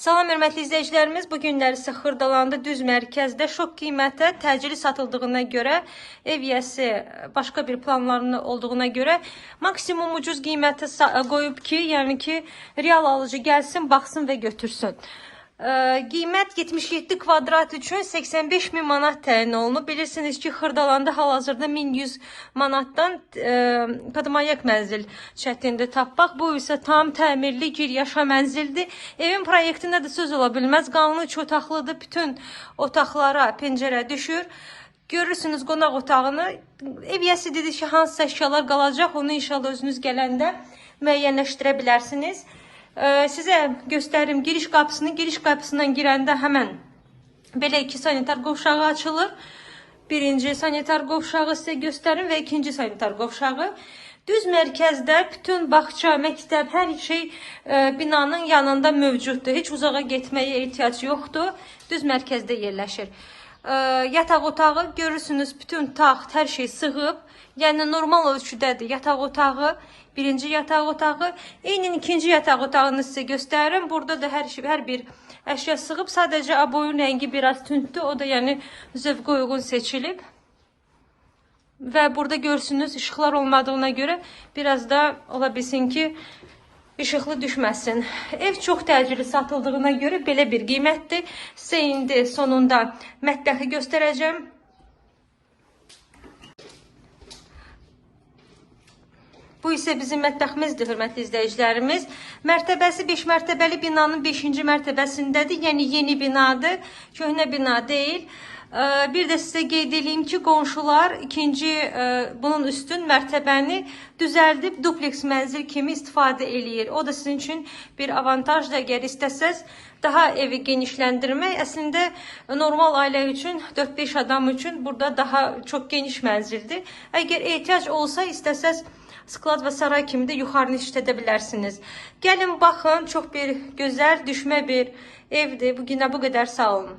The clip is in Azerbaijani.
Salam hörmətli izləyicilərimiz, bu günləri isə Xırdalanda düz mərkəzdə şok qiymətə təcili satıldığına görə, ev yiyəsi başqa bir planlarının olduğuna görə maksimum ucuz qiymətə qoyub ki, yəni ki, real alıcı gəlsin, baxsın və götürsün. Qiymət 77 kvadrat üçün 85 min manat təyin olunub. Bilirsiniz ki, Xırdalanda hal-hazırda 1100 manatdan Kadamanyak mənzil çətindir tapmaq. Bu isə tam təmirli gir yaşa mənzildir. Evin proyektində də söz ola bilməz. Qanunu 3 otaqlıdır. Bütün otaqlara pəncərə düşür. Görürsünüz qonaq otağını. Ev yiyəsi dedi ki, hansı əşyalar qalacaq, onu inşallah özünüz gələndə müəyyənləşdirə bilərsiniz. Sizə göstərim giriş qapısını. Giriş qapısından girəndə həmən belə 2 sanitar qovşağı açılır. Birinci sanitar qovşağı sizə göstərim və ikinci sanitar qovşağı. Düz mərkəzdə bütün bağça, məktəb, hər şey binanın yanında mövcuddur. Heç uzağa getməyə ehtiyac yoxdur. Düz mərkəzdə yerləşir. Yataq otağı görürsünüz, bütün taxt, hər şey sığıb. Yəni normal ölçüdədir yataq otağı. Birinci yataq otağı, eynin ikinci yataq otağını sizə göstərirəm. Burada da hər bir əşya sığıb. Sadəcə aboyun rəngi biraz tündür. O da yəni zövqə uyğun seçilib. Və burada görürsünüz işıqlar olmadığına görə biraz da ola bilsin ki, işıqlı düşməsin. Ev çox təcili satıldığına görə belə bir qiymətdir. Sizə indi sonunda mətbəxi göstərəcəm. Bu isə bizim mətbəximizdir, hörmətli izləyicilərimiz. Mərtəbəsi 5 mərtəbəli binanın 5-ci mərtəbəsindədir. Yəni yeni binadır, köhnə bina deyil. Bir də sizə qeyd edeyim ki, qonşular bunun üstün mərtəbəni düzəldib dupleks mənzil kimi istifadə eləyir. O da sizin üçün bir avantajdır. Əgər istəsəz daha evi genişləndirmək, əslində normal ailə üçün, 4-5 adam üçün burada daha çox geniş mənzildir. Əgər ehtiyac olsa, istəsəz sklad və saray kimi də yuxarını işlədə bilərsiniz. Gəlin baxın, çox bir gözəl düşmə bir evdir. Bu günə bu qədər, sağ olun.